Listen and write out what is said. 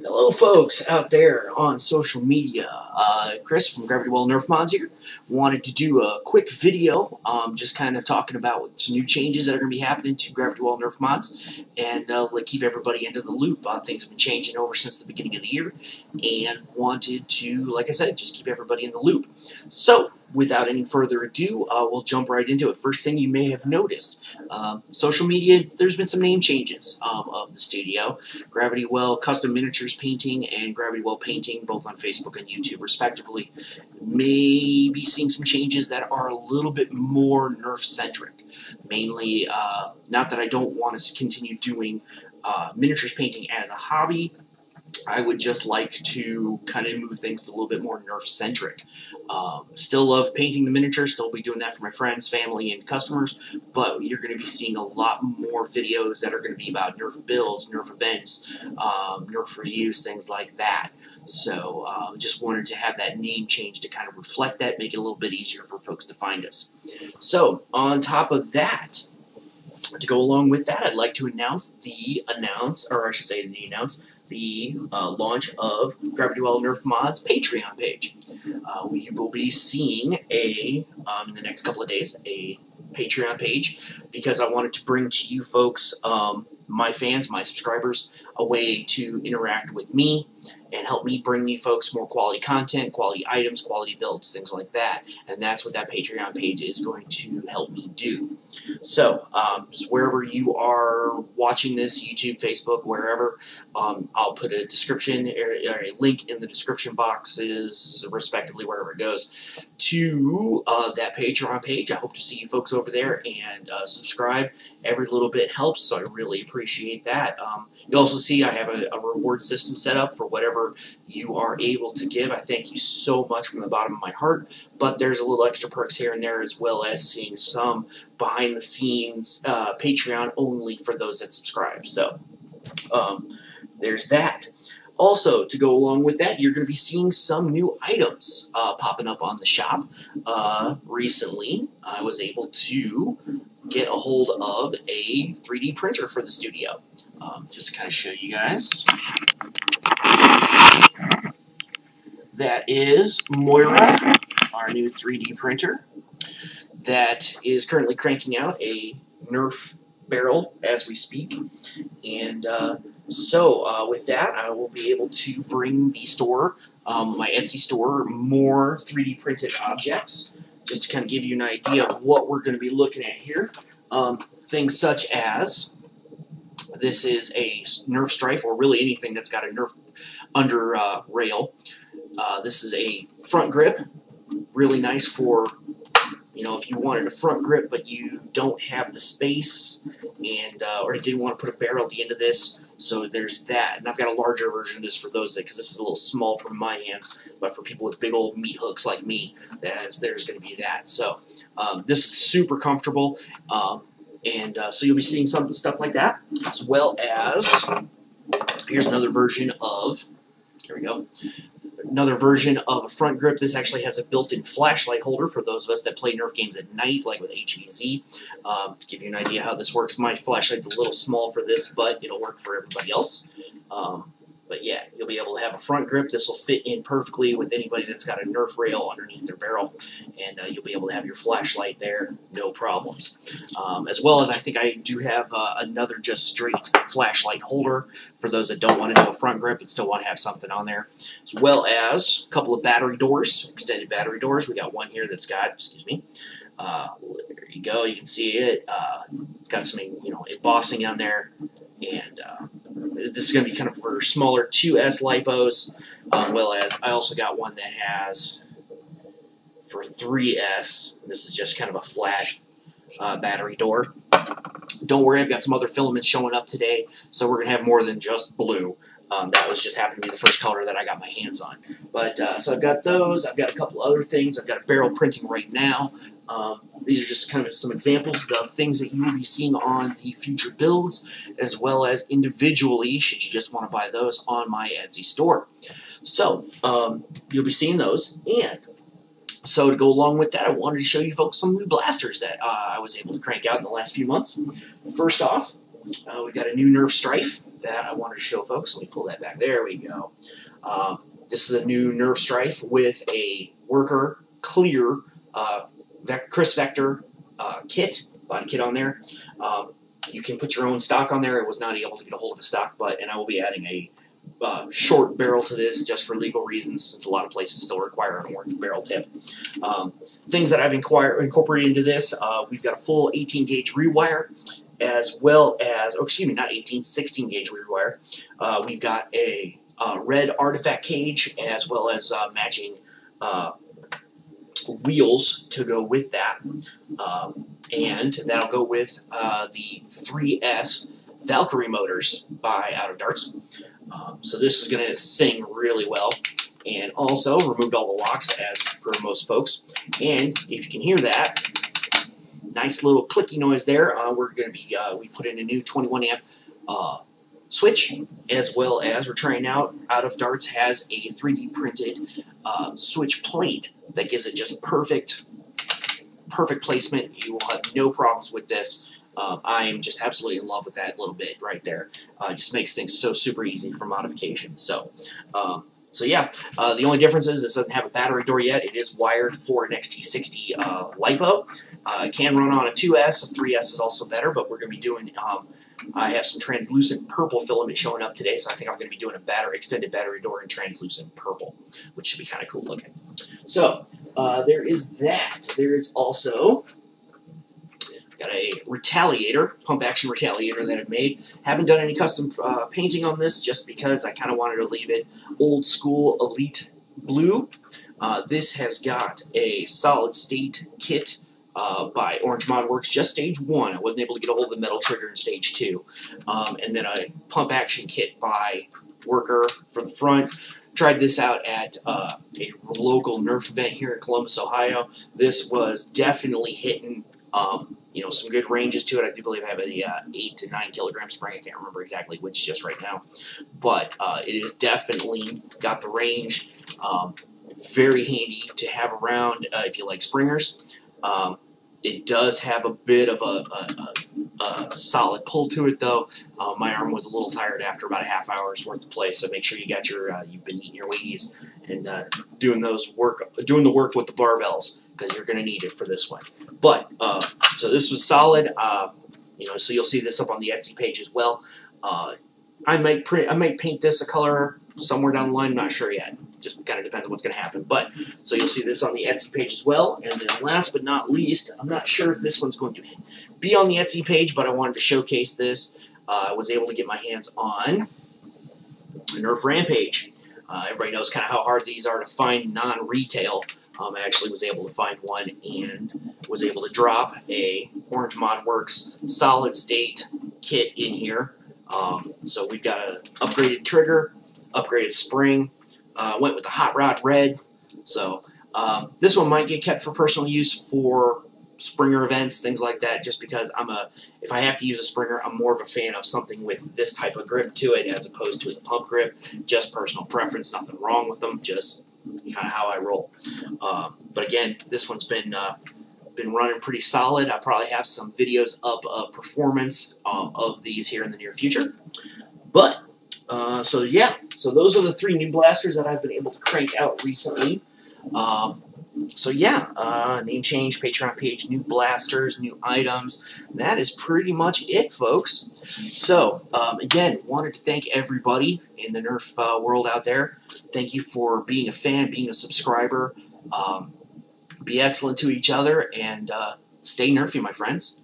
Hello folks out there on social media. Chris from Gravity Well NERF Mods here. Wanted to do a quick video just kind of talking about some new changes that are going to be happening to Gravity Well NERF Mods and keep everybody into the loop. Things have been changing over since the beginning of the year and wanted to, like I said, just keep everybody in the loop. So, without any further ado, we'll jump right into it. First thing you may have noticed, social media, there's been some name changes of the studio. Gravity Well Custom Miniatures Painting and Gravity Well Painting, both on Facebook and YouTube respectively, may be seeing some changes that are a little bit more NERF-centric. Mainly, not that I don't want to continue doing miniatures painting as a hobby, I would just like to kind of move things to a little bit more NERF-centric. Still love painting the miniatures, still be doing that for my friends, family, and customers, but you're going to be seeing a lot more videos that are going to be about NERF builds, NERF events, NERF reviews, things like that. So just wanted to have that name change to kind of reflect that, make it a little bit easier for folks to find us. So on top of that, to go along with that, I'd like to announce the launch of Gravity Well NERF Mods Patreon page. We will be seeing in the next couple of days, a Patreon page, because I wanted to bring to you folks, my fans, my subscribers, a way to interact with me and help me bring you folks more quality content, quality items, quality builds, things like that. And that's what that Patreon page is going to help me do. So, wherever you are watching this, YouTube, Facebook, wherever, I'll put a description or a link in the description boxes, respectively, wherever it goes, to that Patreon page. I hope to see you folks over there and subscribe. Every little bit helps, so I really appreciate that. You'll also see I have a reward system set up for whatever you are able to give. I thank you so much from the bottom of my heart, but there's a little extra perks here and there, as well as seeing some behind-the-scenes Patreon only for those that subscribe. So there's that. Also, to go along with that, you're going to be seeing some new items popping up on the shop. Recently, I was able to get a hold of a 3D printer for the studio. Just to kind of show you guys. That is Moira, our new 3D printer, that is currently cranking out a NERF barrel as we speak. And so with that, I will be able to bring the store, my Etsy store, more 3D printed objects, just to kind of give you an idea of what we're going to be looking at here. Things such as, this is a NERF Strife, or really anything that's got a NERF under rail. This is a front grip, really nice for, you know, if you wanted a front grip but you don't have the space and or you didn't want to put a barrel at the end of this. So there's that. And I've got a larger version of this for those that, because this is a little small for my hands, but for people with big old meat hooks like me, there's going to be that. So this is super comfortable. So you'll be seeing some stuff like that, as well as, here's another version of, here we go, another version of a front grip. This actually has a built-in flashlight holder for those of us that play NERF games at night, like with HVZ. To give you an idea how this works, my flashlight's a little small for this, but it'll work for everybody else. But yeah, you'll be able to have a front grip. This will fit in perfectly with anybody that's got a NERF rail underneath their barrel, and you'll be able to have your flashlight there, no problems. As well as I think I do have another just straight flashlight holder for those that don't want to do a front grip but still want to have something on there, as well as a couple of battery doors, extended battery doors. We got one here that's got, excuse me, there you go, you can see it. It's got some, embossing on there, and this is going to be kind of for smaller 2S lipos, well as I also got one that has for 3S. This is just kind of a flat battery door. Don't worry, I've got some other filaments showing up today, so we're going to have more than just blue. That was just happened to be the first color that I got my hands on. But so I've got those. I've got a couple other things. I've got a barrel printing right now. These are just kind of some examples of things that you will be seeing on the future builds, as well as individually, should you just want to buy those, on my Etsy store. So you'll be seeing those. And so to go along with that, I wanted to show you folks some new blasters that I was able to crank out in the last few months. First off, We've got a new Nerf Strife that I wanted to show folks. Let me pull that back. There we go. This is a new Nerf Strife with a worker clear Chris Vector kit, body kit on there. You can put your own stock on there. I was not able to get a hold of a stock, and I will be adding a short barrel to this just for legal reasons, since a lot of places still require an orange barrel tip. Things that I've incorporated into this, we've got a full 18 gauge rewire, as well as, oh, excuse me, not 18, 16 gauge rewire. We've got a red artifact cage, as well as matching wheels to go with that, and that'll go with the 3S Valkyrie motors by Out of Darts. So this is going to sing really well, and also removed all the locks as per most folks. And if you can hear that nice little clicky noise there, we're going to be we put in a new 21 amp switch, as well as we're trying out Out of Darts has a 3D printed switch plate that gives it just perfect placement. You will have no problems with this. I am just absolutely in love with that little bit right there. It just makes things so super easy for modification. So yeah, the only difference is this doesn't have a battery door yet. It is wired for an XT60 LiPo. It can run on a 2S. A 3S is also better, but we're going to be doing, I have some translucent purple filament showing up today, so I think I'm going to be doing a extended battery door in translucent purple, which should be kind of cool looking. So there is that. There is also got a retaliator, pump action retaliator that I've made. Haven't done any custom painting on this just because I kind of wanted to leave it old school elite blue. This has got a solid state kit by Orange Mod Works, just stage 1. I wasn't able to get a hold of the metal trigger in stage 2. And then a pump action kit by Worker for the front. Tried this out at a local NERF event here in Columbus, Ohio. This was definitely hitting you know, some good ranges to it. I do believe I have a 8 to 9 kilogram spring. I can't remember exactly which just right now, but it is definitely got the range. Very handy to have around if you like springers. It does have a bit of a solid pull to it, though. My arm was a little tired after about a half hour's worth of play, so make sure you got your you've been eating your Wheaties and doing the work with the barbells, because you're going to need it for this one. But so this was solid. You know, so you'll see this up on the Etsy page as well. I might paint this a color somewhere down the line. I'm not sure yet. Just kind of depends on what's going to happen. But so you'll see this on the Etsy page as well. And then last but not least, I'm not sure if this one's going to be on the Etsy page, but I wanted to showcase this. I was able to get my hands on a Nerf Rampage. Everybody knows kind of how hard these are to find non-retail. I actually was able to find one and was able to drop a Orange Mod Works solid state kit in here. So we've got an upgraded trigger, upgraded spring, went with the Hot Rod Red. So this one might get kept for personal use for Springer events, things like that, just because if I have to use a Springer, I'm more of a fan of something with this type of grip to it as opposed to the pump grip. Just personal preference, nothing wrong with them, just kind of how I roll. But again, this one's been running pretty solid. I probably have some videos up of performance of these here in the near future. But so yeah, so those are the 3 new blasters that I've been able to crank out recently. So yeah, name change, Patreon page, new blasters, new items. That is pretty much it, folks. So again, wanted to thank everybody in the NERF world out there. Thank you for being a fan, being a subscriber. Be excellent to each other, and stay nerfy, my friends.